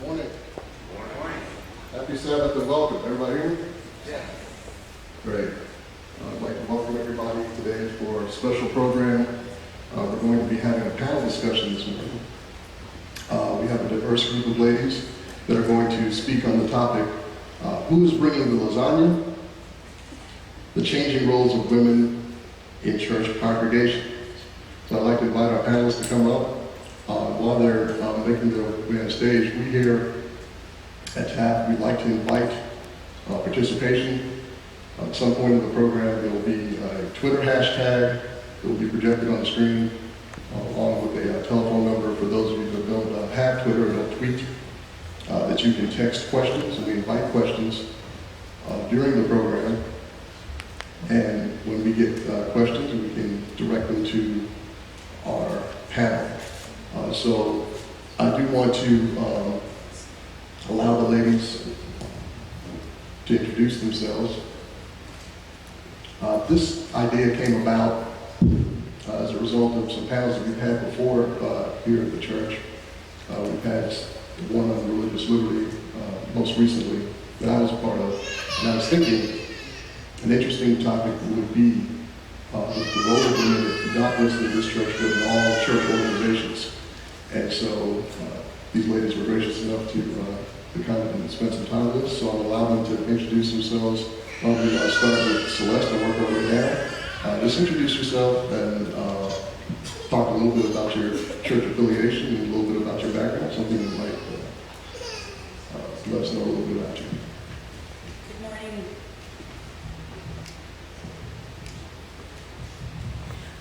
Morning. Happy Sabbath and welcome. Everybody hear me? Yeah. Great. I'd like to welcome everybody today for a special program. We're going to be having a panel discussion this morning. We have a diverse group of ladies that are going to speak on the topic, who is bringing the lasagna? The changing roles of women in church congregation. So I'd like to invite our panelists to come up. While they're making their way on stage, we here at TAF, we'd like to invite participation. At some point in the program, there will be a Twitter hashtag that will be projected on the screen, along with a telephone number for those of you that don't have Twitter or don't tweet, that you can text questions, and we invite questions during the program. And when we get questions, we can direct them to our panel. So I do want to allow the ladies to introduce themselves. This idea came about as a result of some panels that we've had before here at the church. We've had one on religious liberty most recently that I was a part of. And I was thinking an interesting topic would be the role of women, not just in this church, but in all church organizations. And so these ladies were gracious enough to come and spend some time with us. So I'll allow them to introduce themselves. I'll start with Celeste and work our way down. Just introduce yourself and talk a little bit about your church affiliation and a little bit about your background, something that might let us know a little bit about you. Good morning.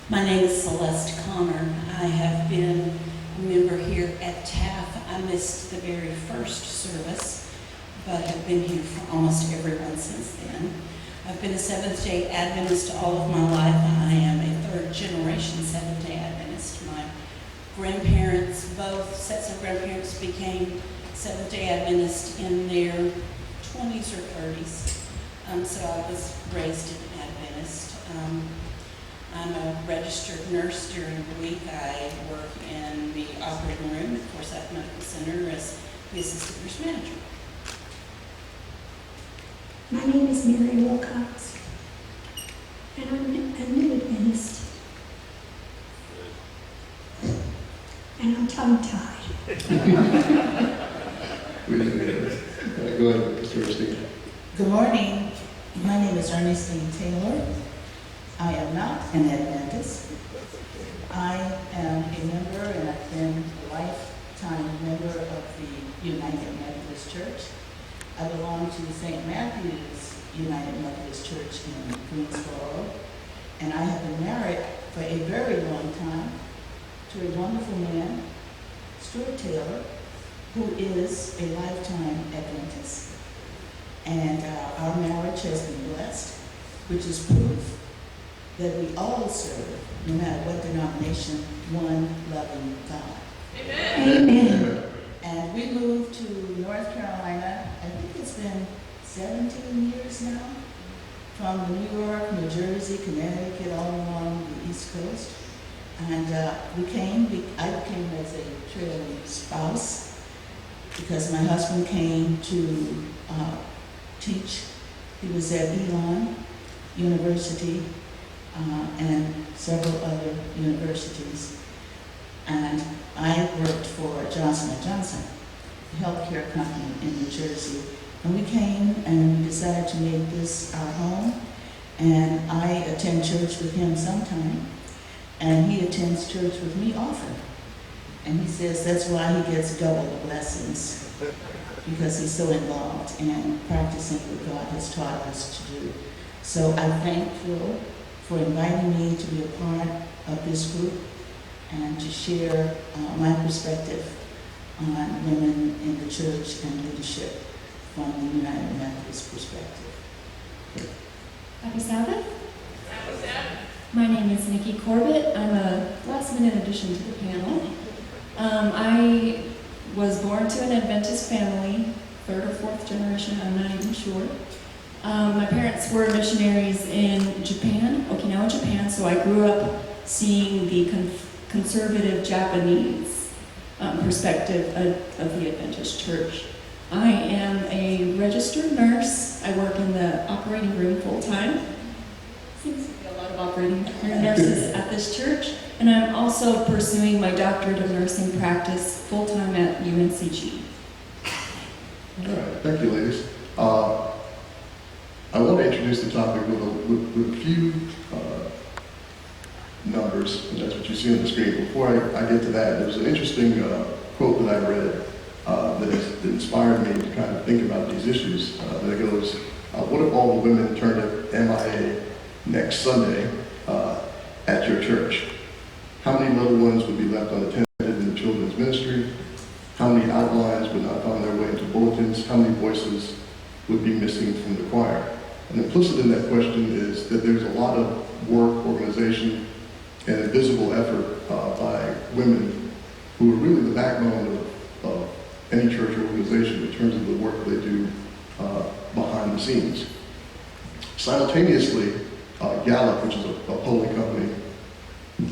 My name is Celeste Connor. I have been a member here at TAF. I missed the very first service, but have been here for almost every one since then. I've been a Seventh-day Adventist all of my life. I am a third-generation Seventh-day Adventist. My grandparents, both sets of grandparents, became Seventh-day Adventist in their 20s or 30s. So I was raised an Adventist. I'm a registered nurse during the week. I work in the operating room at Forsyth Medical Center as the assistant nurse manager. My name is Mary Wilcox, and I'm a new Adventist. And I'm tongue-tied. Go ahead, Mr. Ernestine. Good morning. My name is Ernestine Taylor. I am not an Adventist. I am a member, and I've been a lifetime member of the United Methodist Church. I belong to the St. Matthew's United Methodist Church in Greensboro, and I have been married for a very long time to a wonderful man, Stuart Taylor, who is a lifetime Adventist. And our marriage has been blessed, which is proof that we all serve, no matter what denomination, one loving God. Amen. Amen. And we moved to North Carolina, I think it's been 17 years now, from New York, New Jersey, Connecticut, all along the East Coast. And I came as a trailing spouse because my husband came to teach. He was at Elon University and several other universities. And I worked for Johnson & Johnson, a healthcare company in New Jersey. And we came and we decided to make this our home. And I attend church with him sometime, and he attends church with me often. And he says that's why he gets double the blessings, because he's so involved in practicing what God has taught us to do. So I'm thankful for inviting me to be a part of this group and to share my perspective on women in the church and leadership from the United Methodist perspective. Happy Sabbath. Happy Sabbath. My name is Nikki Corbett. I'm a last-minute addition to the panel. I was born to an Adventist family, third or fourth generation, I'm not even sure. My parents were missionaries in Japan, Okinawa, Japan, so I grew up seeing the conservative Japanese perspective of the Adventist Church. I am a registered nurse. I work in the operating room full-time. Seems to be a lot of operating room nurses at this church. And I'm also pursuing my doctorate of nursing practice full-time at UNCG. All right, thank you, ladies. I want to introduce the topic with a few numbers, and that's what you see on the screen. Before I get to that, there was an interesting quote that I read that inspired me to kind of think about these issues. That goes, what if all the women turned up MIA next Sunday at your church? How many little ones would be left unattended in the children's ministry? How many outlines would not find their way into bulletins? How many voices would be missing from the choir? And implicit in that question is that there's a lot of work, organization, and invisible effort by women who are really the backbone of any church organization in terms of the work they do behind the scenes. Simultaneously, Gallup, which is a polling company,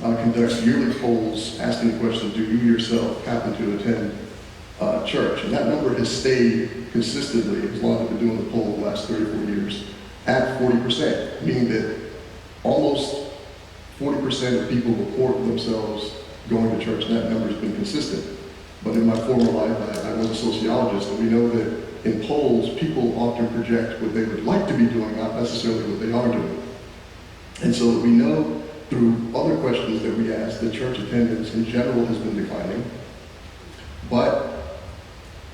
conducts yearly polls asking the question, do you yourself happen to attend church? And that number has stayed consistently, as long as I've been doing the poll the last 34 years, at 40%, meaning that almost 40% of people report themselves going to church, and that number has been consistent. But in my former life, I was a sociologist, and we know that in polls, people often project what they would like to be doing, not necessarily what they are doing. And so we know through other questions that we ask that church attendance in general has been declining. But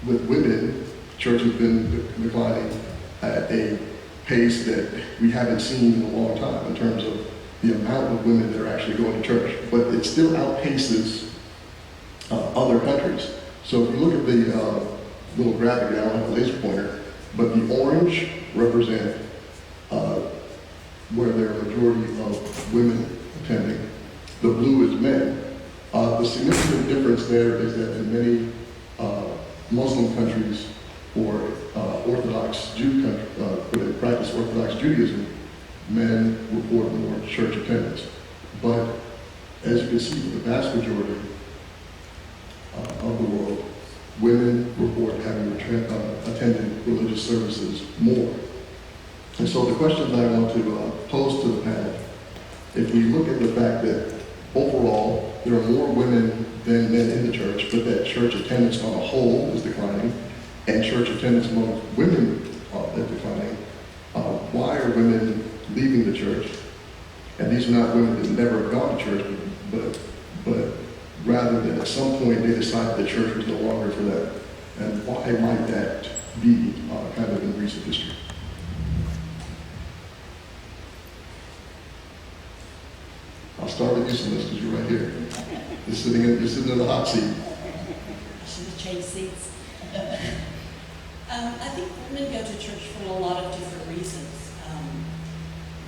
with women, church has been declining at a pace that we haven't seen in a long time in terms of the amount of women that are actually going to church. But it still outpaces other countries. So if you look at the little graphic, I don't have a laser pointer, but the orange represent where there are a majority of women attending. The blue is men. The significant difference there is that in many Muslim countries or Orthodox Jew countries, where they practice Orthodox Judaism, men report more church attendance. But as you can see, the vast majority of the world, women report having attended religious services more. And so the question that I want to pose to the panel, if we look at the fact that overall there are more women than men in the church, but that church attendance on a whole is declining, and church attendance among women is declining, why are women leaving the church? And these are not women that never have gone to church, but rather than at some point they decided the church was no longer for them. And why might that be kind of in recent history? I'll start with you, Celeste, because you're right here. You're sitting in the hot seat. I should have changed seats. I think women go to church for a lot of different reasons,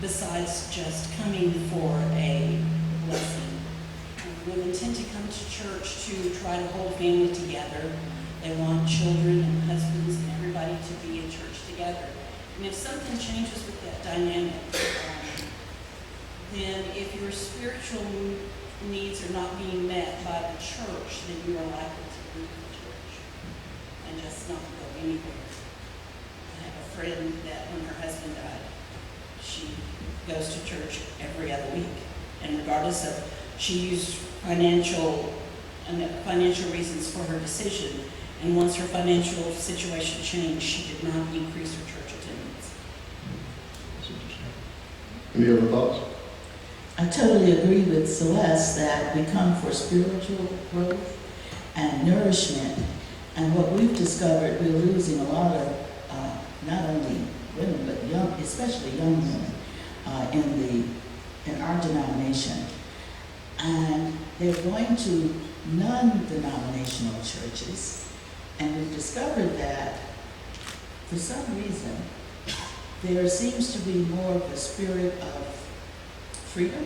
besides just coming for a blessing. Women tend to come to church to try to hold family together. They want children and husbands and everybody to be in church together. And if something changes with that dynamic, then if your spiritual needs are not being met by the church, then you are likely to leave the church and just not go anywhere. I have a friend that when her husband died, she goes to church every other week. And regardless of, she used financial reasons for her decision. And once her financial situation changed, she did not increase her church attendance. Any other thoughts? I totally agree with Celeste that we come for spiritual growth and nourishment. And what we've discovered, we're losing a lot of not only women, but young, especially young women in our denomination. And they're going to non-denominational churches. And we've discovered that for some reason, there seems to be more of a spirit of freedom.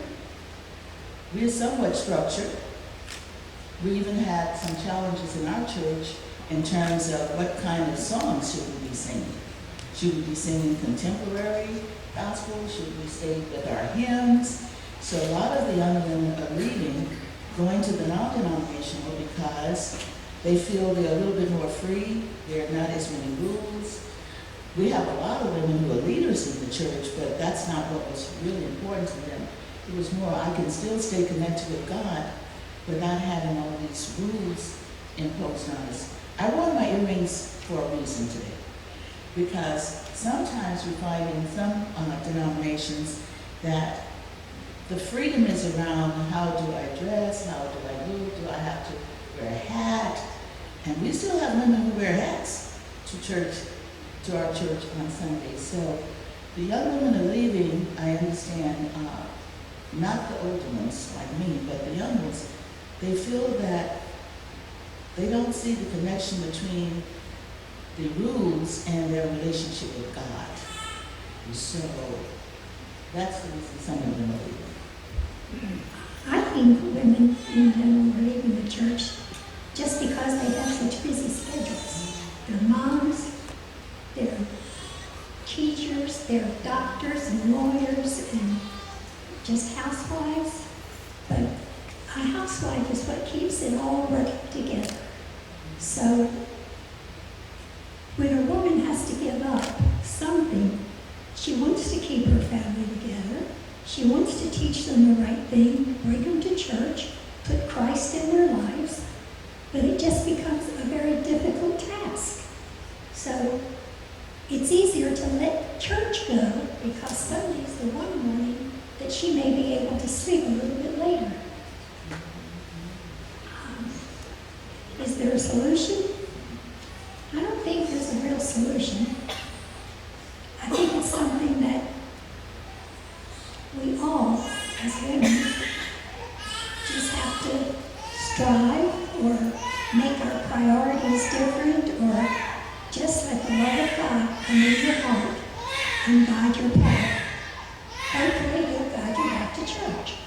We are somewhat structured. We even had some challenges in our church in terms of what kind of songs should we be singing. Should we be singing contemporary gospel? Should we stay with our hymns? So a lot of the young women are leaving going to the non-denominational because they feel they're a little bit more free, there are not as many rules. We have a lot of women who are leaders in the church, but that's not what was really important to them. It was more, I can still stay connected with God, but not having all these rules imposed on us. I wore my earrings for a reason today, because sometimes we find in some denominations that the freedom is around how do I dress, how do I move, do I have to wear a hat? And we still have women who wear hats to church, to our church on Sunday. So the young women are leaving, I understand, not the older ones like me, but the young ones, they feel that they don't see the connection between the rules and their relationship with God. So that's the reason some of them are leaving. I think women in general are leaving the church just because they have such busy schedules. They're moms, they're teachers, they're doctors and lawyers and just housewives. But a housewife is what keeps it all working together. So when a woman has to give up something, she wants to keep her family together. She wants to teach them the right thing, bring them to church, put Christ in their lives, but it just becomes a very difficult task. So it's easier to let church go because Sunday's the one morning that she may be able to sleep a little bit later. Is there a solution? I don't think there's a real solution. I think it's something that we all, as women, just have to strive or make our priorities different or just let the love of God come in your heart and guide your path. Hopefully he'll guide you back to church.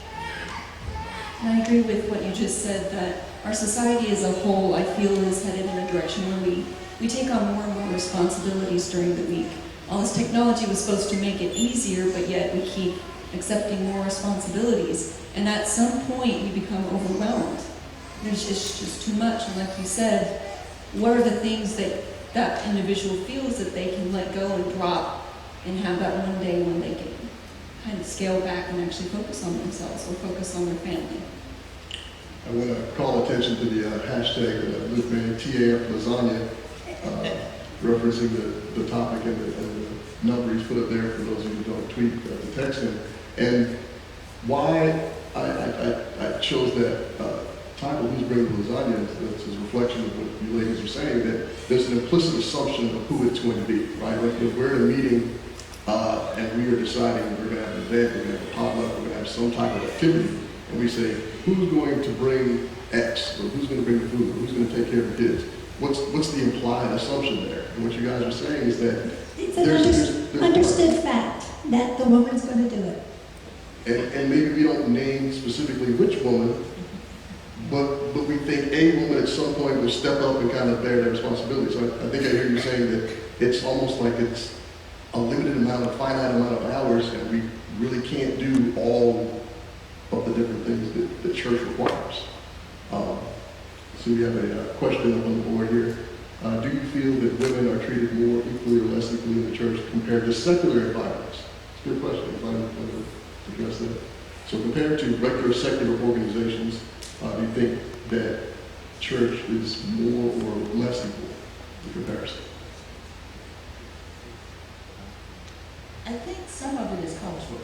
And I agree with what you just said, that our society as a whole, I feel, is headed in a direction where we take on more and more responsibilities during the week. All this technology was supposed to make it easier, but yet we keep accepting more responsibilities. And at some point, we become overwhelmed. It's just too much. And like you said, what are the things that that individual feels that they can let go and drop and have that one day when they can kind of scale back and actually focus on themselves or focus on their family? I want to call attention to the hashtag that Luke made, TAF Lasagna, referencing the topic and the number he's put up there for those of you who don't tweet the text him. And why I chose that title, Who's Bringing the Lasagna, is a reflection of what you ladies are saying, that there's an implicit assumption of who it's going to be, right? Like if we're in a meeting and we are deciding we're going to have an event, we're going to have a potluck, we're going to have some type of activity, and we say, who's going to bring X, or who's going to bring the food, or who's going to take care of the kids? What's the implied assumption there? And what you guys are saying is that It's an understood fact that the woman's going to do it. And maybe we don't name specifically which woman, but we think a woman at some point will step up and kind of bear that responsibility. So I think I hear you saying that it's almost like it's a limited amount, a finite amount of hours, and we really can't do all of the different things that the church requires. So we have a question up on the board here. Do you feel that women are treated more equally or less equally in the church compared to secular environments? It's a good question. If I to address that. So compared to regular secular organizations, do you think that church is more or less equal in comparison? I think some of it is cultural.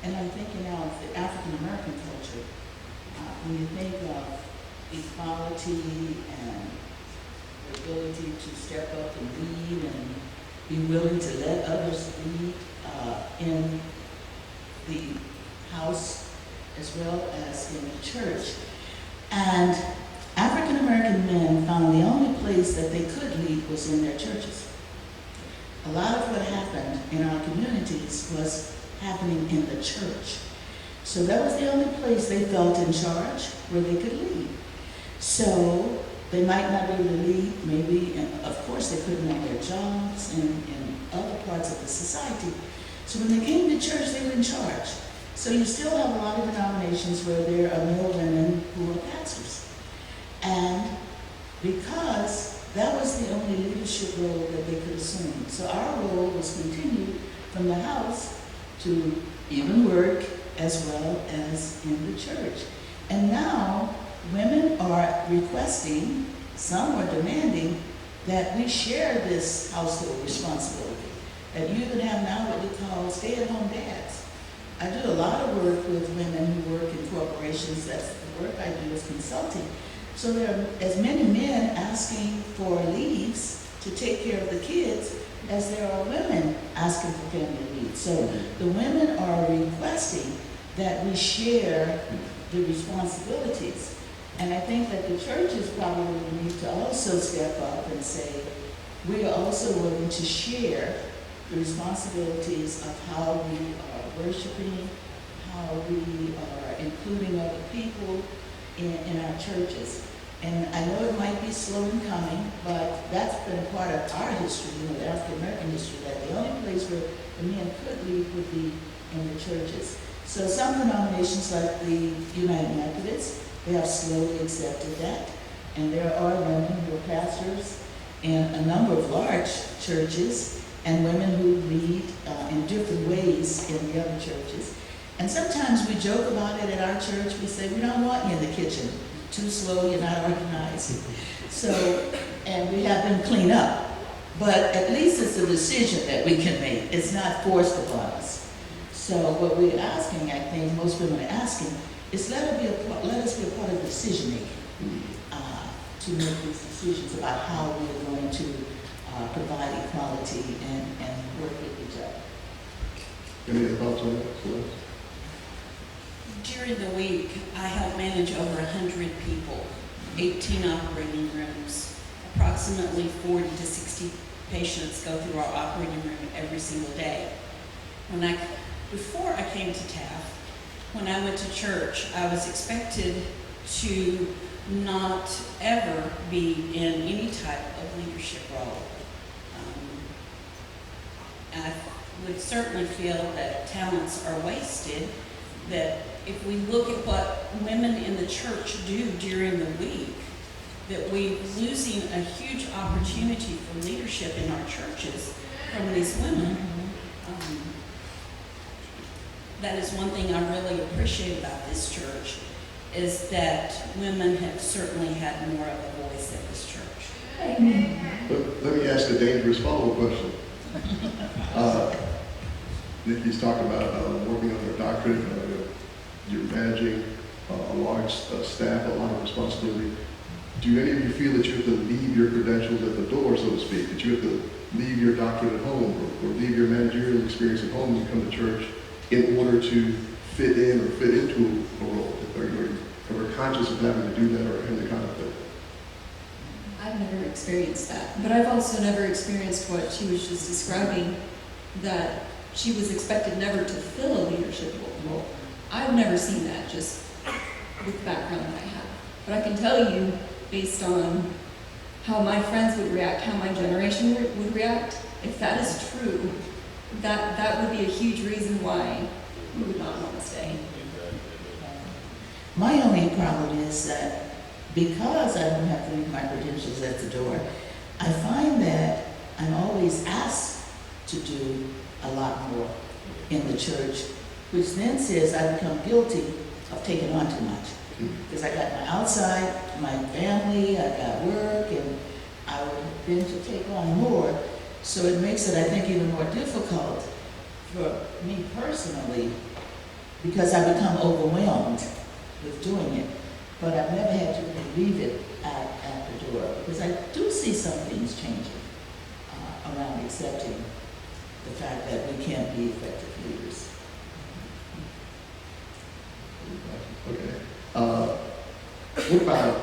And I'm thinking now of the African American culture. When you think of equality and the ability to step up and lead and be willing to let others lead in the house as well as in the church. And African American men found the only place that they could lead was in their churches. A lot of what happened in our communities was happening in the church. So that was the only place they felt in charge where they could lead. So they might not be able to lead, maybe, and of course they couldn't have their jobs in other parts of the society. So when they came to church, they were in charge. So you still have a lot of denominations where there are male women who are pastors. And because that was the only leadership role that they could assume. So our role was continued from the house to even work as well as in the church. And now women are requesting, some are demanding, that we share this household responsibility. That you even have now what we call stay-at-home dads. I do a lot of work with women who work in corporations. That's the work I do is consulting. So there are as many men asking for leaves to take care of the kids as there are women asking for family leave. So the women are requesting that we share the responsibilities. And I think that the churches probably need to also step up and say, we are also willing to share the responsibilities of how we are worshiping, how we are including other people in our churches. And I know it might be slow in coming, but that's been part of our history, the African American history, that the only place where the men could lead would be in the churches. So some denominations like the United Methodists, they have slowly accepted that. And there are women who are pastors in a number of large churches and women who lead in different ways in the other churches. And sometimes we joke about it at our church. We say, we don't want you in the kitchen. Too slow, you're not organized. So, and we have them clean up. But at least it's a decision that we can make. It's not forced upon us. So what we're asking, I think most women are asking, is let us be a part of decision making to make these decisions about how we are going to provide equality and work with each other. Any other thoughts on that, Celeste? During the week, I help manage over 100 people, 18 operating rooms. Approximately 40 to 60 patients go through our operating room every single day. Before I came to TAF, when I went to church, I was expected to not ever be in any type of leadership role. I would certainly feel that talents are wasted, that if we look at what women in the church do during the week, that we're losing a huge opportunity for leadership in our churches from these women. That is one thing I really appreciate about this church, is that women have certainly had more of a voice at this church. But let me ask a dangerous follow-up question. Nikki's talked about working on their doctorate. You're managing a large staff, a lot of responsibility. Do any of you feel that you have to leave your credentials at the door, so to speak? That you have to leave your doctorate at home or leave your managerial experience at home when you come to church in order to fit in or fit into a role? Are you ever conscious of having to do that or any kind of thing? I've never experienced that, but I've also never experienced what she was just describing, that she was expected never to fill a leadership role. I've never seen that, just with the background that I have. But I can tell you, based on how my friends would react, how my generation would react, if that is true, that would be a huge reason why we would not want to stay. My only problem is that because I don't have to leave my credentials at the door, I find that I'm always asked to do a lot more in the church, which then says I become guilty of taking on too much. Because I got my outside, my family, I got work, and I would then to take on more. So it makes it, I think, even more difficult for me personally, because I become overwhelmed with doing it. But I've never had to leave it at the door, because I do see some things changing around accepting the fact that we can't be effective leaders. Okay. What about,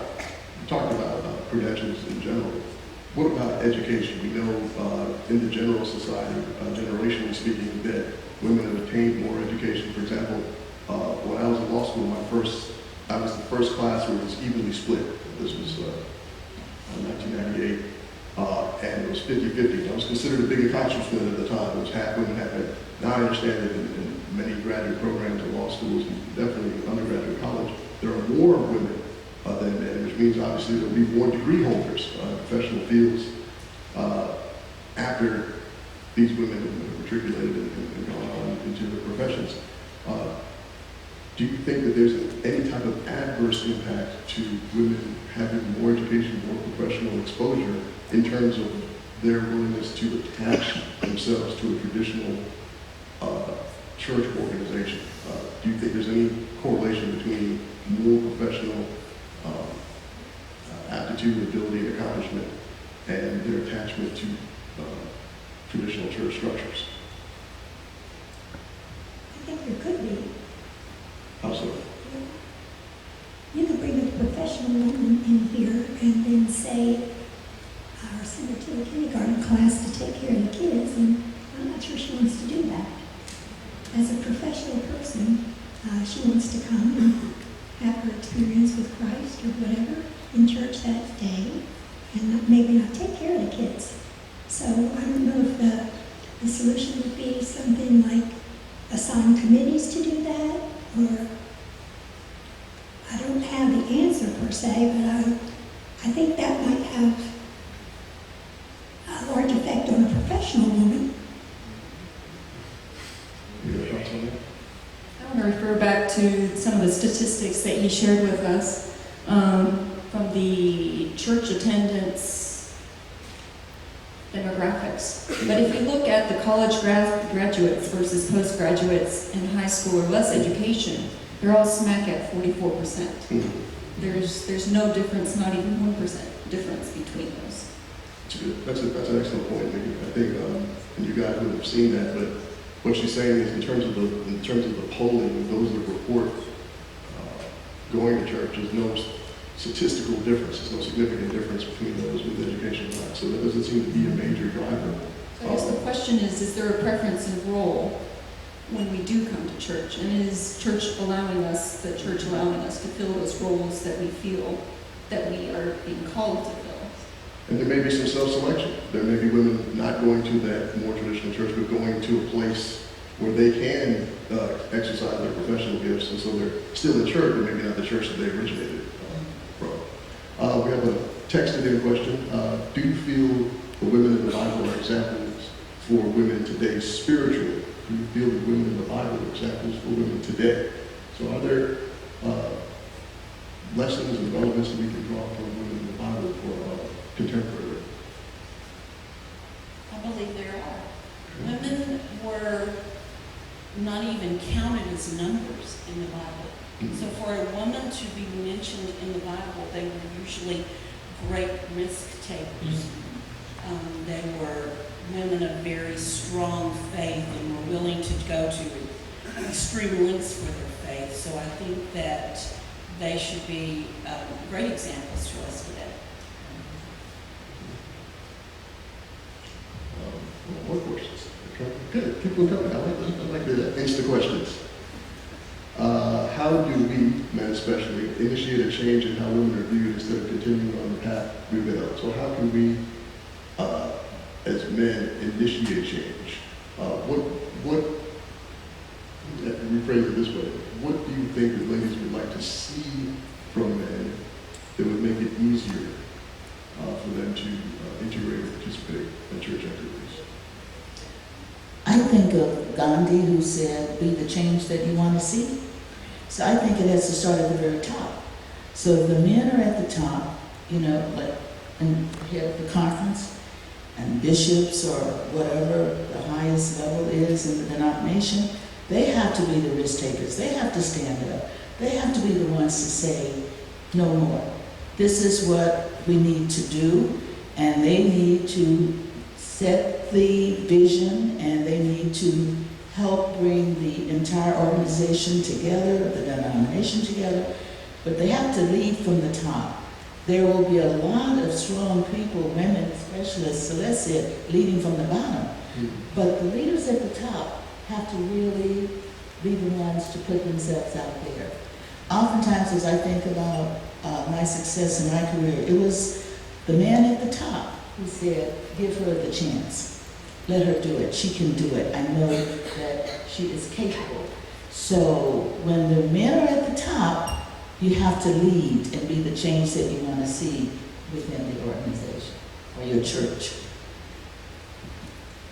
you talked about credentials in general. What about education? We know in the general society, generationally speaking, that women have attained more education. For example, when I was in law school, I was the first class where it was evenly split. This was 1998, and it was 50-50. That was considered a big accomplishment at the time. It was half women, half men. Now I understand that in many graduate programs and law schools, and definitely undergraduate college, there are more women than men, which means obviously there'll be more degree holders in professional fields after these women have matriculated and gone on into their professions. Do you think that there's any type of adverse impact to women having more education, more professional exposure in terms of their willingness to attach themselves to a traditional church organization? Do you think there's any correlation between more professional aptitude, ability, and accomplishment and their attachment to traditional church structures? I think there could be. How so? You could bring a professional woman in here and then say, or send her to the kindergarten class to take care of the kids, and I'm not sure she wants to do that. As a professional person, she wants to come and have her experience with Christ or whatever in church that day, and maybe not take care of the kids. So I don't know if the solution would be something like assign committees to do that, or I don't have the answer per se, but I think that might have a large effect on a professional woman. Your thoughts on that? I want to refer back to some of the statistics that you shared with us from the church attendance demographics. But if you look at the college graduates versus postgraduates in high school or less education, they're all smack at 44%. Mm-hmm. There's no difference, not even 1% difference between those. That's an excellent point, Nikki. I think, and you guys would have seen that, but what she's saying is in terms of the polling, those that report going to church, there's no statistical difference, there's no significant difference between those with education and not. So that doesn't seem to be a major driver. So I guess the question is there a preference in role when we do come to church? And is the church allowing us to fill those roles that we feel that we are being called to fill? And there may be some self-selection. There may be women not going to that more traditional church, but going to a place where they can exercise their professional gifts, and so they're still in church, but maybe not the church that they originated from. We have a texted-in question. Do you feel the women in the Bible are examples for women today spiritually? Do you feel that women in the Bible are examples for women today? So are there lessons and relevance that we can draw from women in the Bible for contemporary? I believe there are. Women were not even counted as numbers in the Bible. Mm-hmm. So for a woman to be mentioned in the Bible, they were usually great risk takers. They were women of very strong faith and were willing to go to extreme lengths for their faith. So I think that they should be great examples to us today. More questions? Okay. Good. Keep them coming. I like the Insta questions. How do we, men especially, initiate a change in how women are viewed instead of continuing on the path we've been on? So how can we, as men, initiate change? Rephrase it this way. What do you think that ladies would like to see from men that would make it easier for them to integrate and participate in church activities? I think of Gandhi, who said, be the change that you want to see. So I think it has to start at the very top. So if the men are at the top, like in head of the conference, and bishops or whatever the highest level is in the denomination, they have to be the risk takers. They have to stand up. They have to be the ones to say, no more. This is what we need to do, and they need to set the vision, and they need to help bring the entire organization together, the denomination together, but they have to lead from the top. There will be a lot of strong people, women, specialists, Celeste said, leading from the bottom. But the leaders at the top have to really be the ones to put themselves out there. Oftentimes, as I think about my success in my career, it was the man at the top who said, give her the chance. let her do it. She can do it. I know that she is capable. So when the men are at the top, you have to lead and be the change that you want to see within the organization or your church.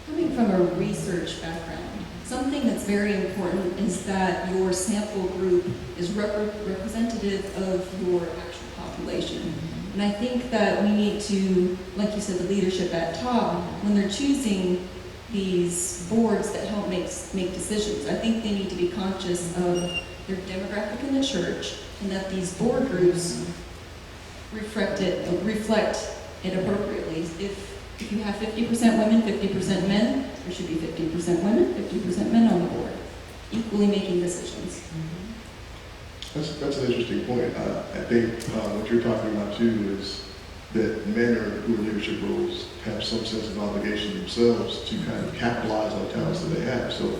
Coming from a research background, something that's very important is that your sample group is representative of your actual population. And I think that we need to, like you said, the leadership at top, when they're choosing these boards that help make decisions, I think they need to be conscious of their demographic in the church and that these board groups reflect it appropriately. If you have 50% women, 50% men, there should be 50% women, 50% men on the board, equally making decisions. That's an interesting point. I think what you're talking about too is that men who are in leadership roles have some sense of obligation themselves to kind of capitalize on the talents that they have. So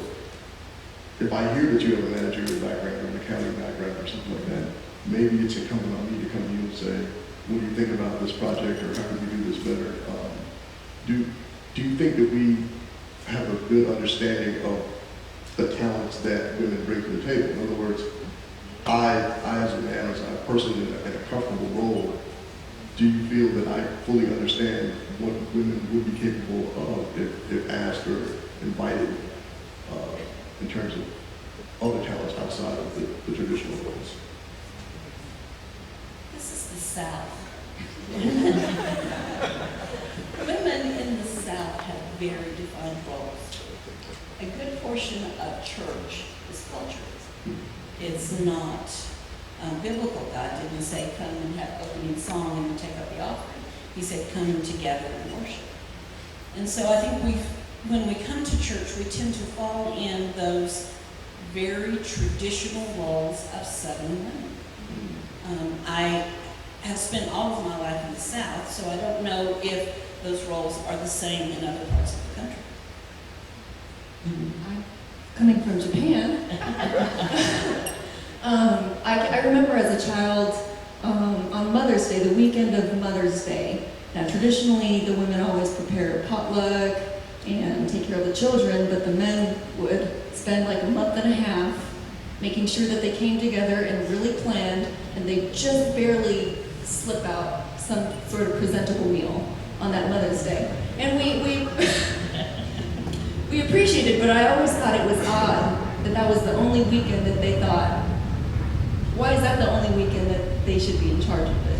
if I hear that you have a managerial background or an accounting background or something like that, maybe it's incumbent on me to come to you and say, what do you think about this project, or how can we do this better? Do you think that we have a good understanding of the talents that women bring to the table? In other words, I as a man, as a person in a comfortable role, do you feel that I fully understand what women would be capable of if asked or invited in terms of other talents outside of the traditional roles? This is the South. Women in the South have very defined roles. A good portion of church is culture. It's not biblical. God didn't say come and have opening song and take up the offering. He said come together and worship. And so I think when we come to church, we tend to fall in those very traditional roles of Southern women. I have spent all of my life in the South, so I don't know if those roles are the same in other parts of the country. Coming from Japan, I remember as a child, on Mother's Day, the weekend of Mother's Day, now traditionally the women always prepare potluck and take care of the children, but the men would spend like a month and a half making sure that they came together and really planned, and they just barely slip out some sort of presentable meal on that Mother's Day. And we appreciated, but I always thought it was odd that that was the only weekend that they thought, why is that the only weekend that they should be in charge of it?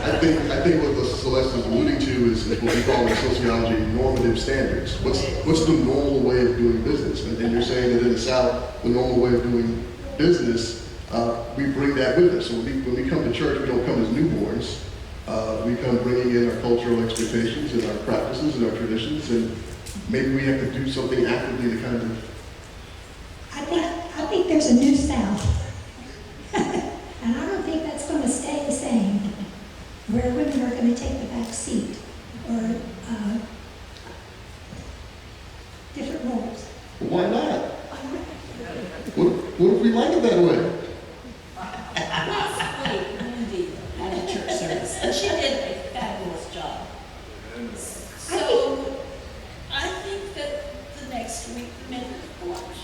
I think what Celeste is alluding to is what we call in sociology normative standards. What's the normal way of doing business? And you're saying that in the South, the normal way of doing business, we bring that with us. So when we come to church, we don't come as newborns. We come bringing in our cultural expectations and our practices and our traditions, and maybe we have to do something actively to kind of... I think there's a new South. And I don't think that's going to stay the same, where women are going to take the back seat or different roles. Why not? What if we like it that way? Last week, Wendy had a church service, and she did a fabulous job. So I think that the next week the men will watch.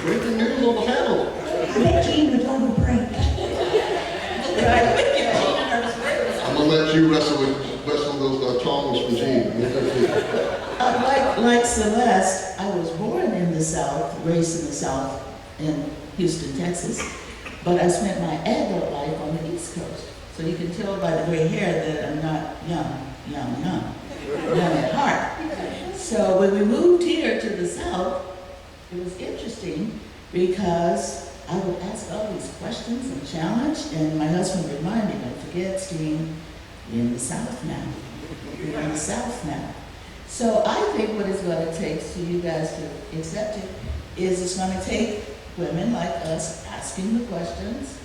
Breaking news on the panel. I bet Jean would love a break. I'm gonna let you wrestle those tongs for Gene. Like Celeste, I was born in the South, raised in the South, in Houston, Texas, but I spent my adult life on the East Coast. So you can tell by the gray hair that I'm not young at heart. So when we moved here to the South, it was interesting because I would ask all these questions and challenge, and my husband would remind me, don't forget, Steve, you're in the South now. You're in the South now. So I think what it's going to take for you guys to accept it is it's going to take women like us asking the questions,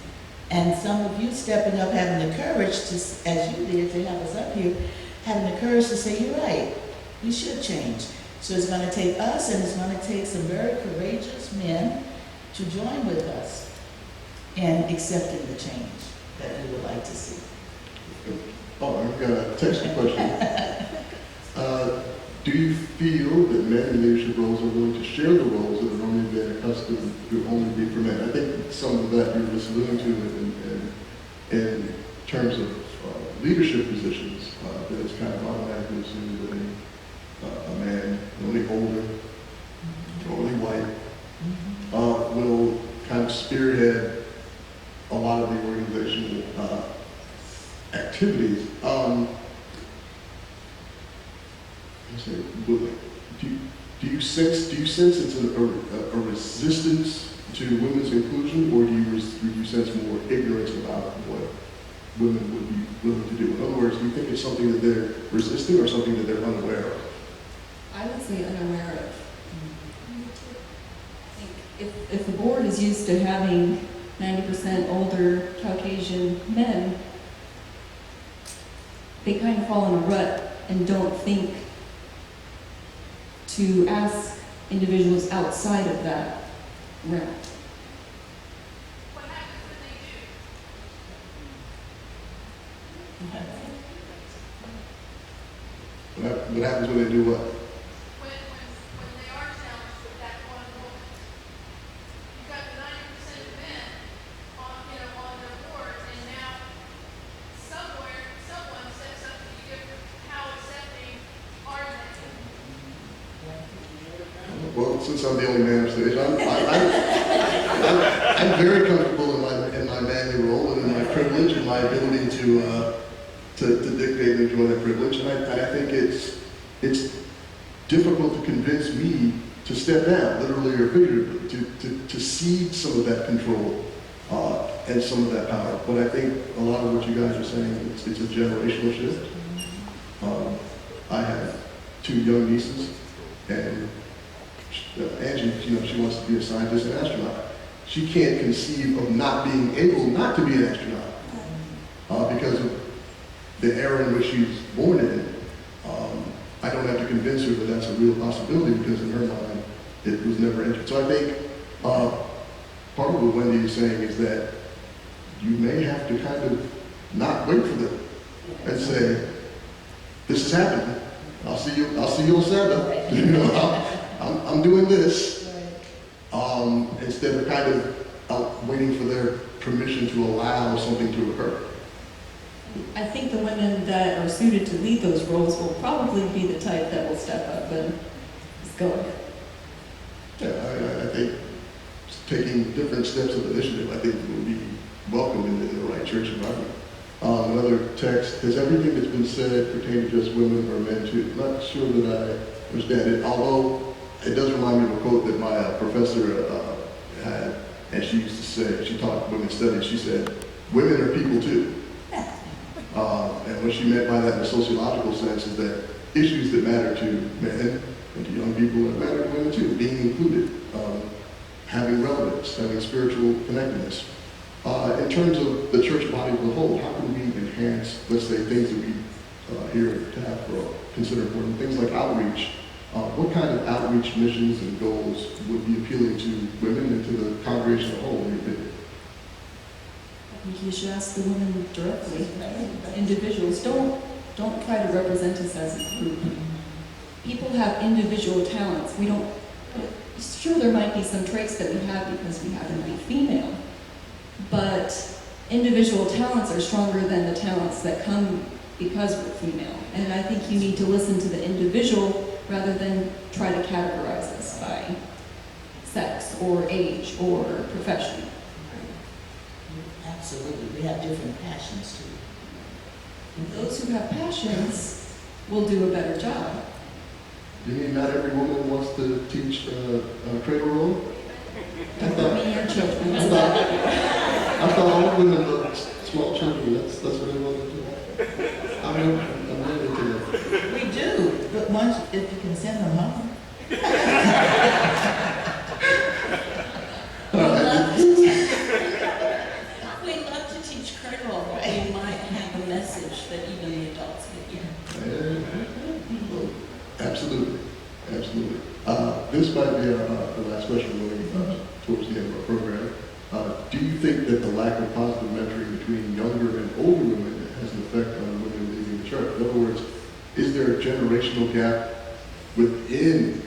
and some of you stepping up, having the courage to, as you did to have us up here, having the courage to say, you're right, we should change. So it's going to take us, and it's going to take some very courageous men to join with us in accepting the change. that you would like to see? Oh, I've got a text question. Do you feel that men in leadership roles are willing to share the roles that are normally been accustomed to only be for men? I think some of that you're just alluding to in terms of leadership positions, that it's kind of automatically assumed that a man, only older, only white, will kind of spearhead a lot of the organizational activities. Do you sense it's a resistance to women's inclusion, or do you sense more ignorance about what women would be willing to do? In other words, do you think it's something that they're resisting or something that they're unaware of? I would say unaware of. I think if the board is used to having 90% older Caucasian men, they kind of fall in a rut and don't think to ask individuals outside of that realm. What happens when they do? What happens when they do what? When they are challenged with that one woman. You've got the 90% of men on their boards, and now someone says something different. How accepting are they? Well, since I'm the only man on stage, I'm very comfortable in my manly role and in my privilege and my ability to dictate and enjoy that privilege. And I think it's difficult to convince me to step down, literally or figuratively, to cede some of that control and some of that power. But I think a lot of what you guys are saying, it's a generational shift. I have 2 young nieces, and Angie, she wants to be a scientist and astronaut. She can't conceive of not being able not to be an astronaut because of the era in which she was born in. I don't have to convince her that that's a real possibility because in her mind, it was never entered. So I think part of what Wendy is saying is that you may have to kind of not wait for them and say, this is happening. I'll see you on Sabbath. I'm doing this. Instead of kind of waiting for their permission to allow something to occur. I think the women that are suited to lead those roles will probably be the type that will step up and just go ahead. Yeah, I think taking different steps of initiative, I think will be welcomed in the right church environment. Another text, has everything that's been said pertain to just women or men too? I'm not sure that I understand it, although it does remind me of a quote that my professor had, and she used to say, she taught women's studies, she said, women are people too. And what she meant by that in a sociological sense is that issues that matter to men and to young people that matter to women too, being included, having relevance, having spiritual connectedness. In terms of the church body as a whole, how can we enhance, let's say, things that we here at TAF consider important, things like outreach? What kind of outreach missions and goals would be appealing to women and to the congregation as a whole, in your opinion? I think you should ask the women directly. Individuals, don't try to represent us as a group. People have individual talents. We don't, sure there might be some traits that we have because we happen to be female, but individual talents are stronger than the talents that come because we're female. And I think you need to listen to the individual rather than try to categorize us by sex or age or profession. Absolutely, we have different passions too. Those who have passions will do a better job. You mean not every woman wants to teach cradle roll? Me or children. I thought all women love small children. That's what they want to do. I'm really into that. We do, but once, if you can send them home. We love to teach cradle, but we might have a message that even the adults can hear. Well, absolutely. This might be the last question going towards the end of our program. Do you think that the lack of positive mentoring in the between younger and older women that has an effect on women leaving the church? In other words, is there a generational gap within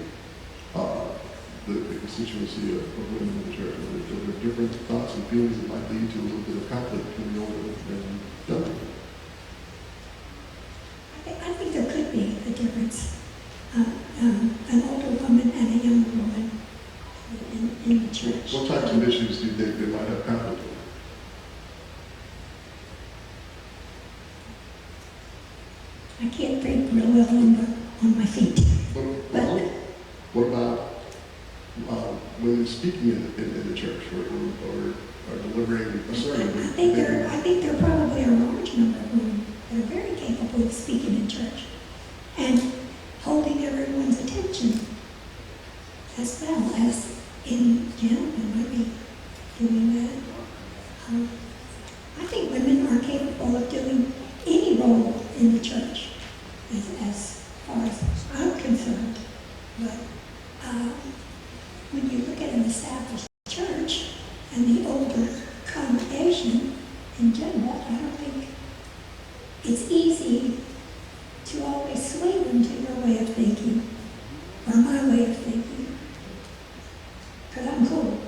the constituency of women in the church? Are there different thoughts and feelings that might lead to a little bit of conflict between the older and younger? I think there could be a difference. An older woman and a younger woman in the church. What types of issues do you think they might have conflict with? I can't think real well on my feet. Well, what about women speaking in the church or delivering a sermon? I think there are probably a large number of women that are very capable of speaking in church and holding everyone's attention, as well as any gentleman might be doing that. I think women are capable of doing any role in the church, as far as I'm concerned. But when you look at an established church and the older congregation in general, I don't think it's easy to always sway them to your way of thinking or my way of thinking, because I'm cool.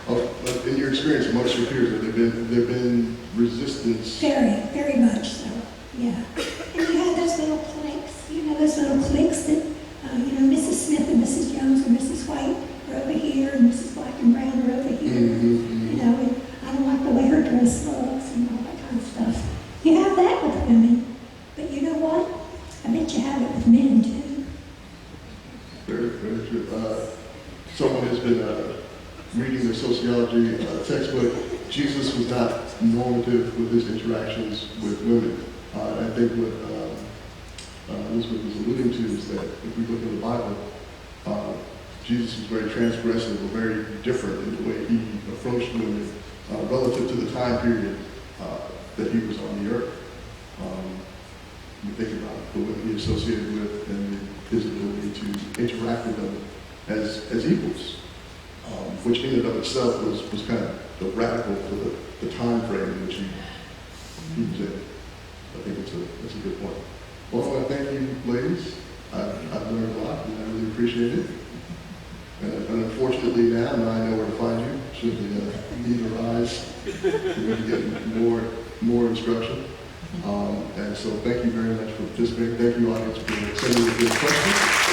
But in your experience amongst your peers, have there been resistance? Very, very much so, yeah. And you have those little cliques, those little cliques that, Mrs. Smith and Mrs. Jones or Mrs. White are over here and Mrs. Black and Brown are over here. And I don't like the way her dress looks and all that kind of stuff. You have that with women, but you know what? I bet you have it with men too. Very, very true. Someone has been reading the sociology textbook. Jesus was not normative with his interactions with women. I think what Elizabeth was alluding to is that if we look at the Bible, Jesus was very transgressive or very different in the way he approached women relative to the time period that he was on the earth. You think about the women he associated with and his ability to interact with them as equals, which in and of itself was kind of radical for the time frame in which he was in. I think that's a good point. Well, I want to thank you, ladies. I've learned a lot, and I really appreciate it. And unfortunately now I know where to find you. Should the need arise, we're going to get more instruction. And so thank you very much for participating. Thank you, audience, for sending me good questions.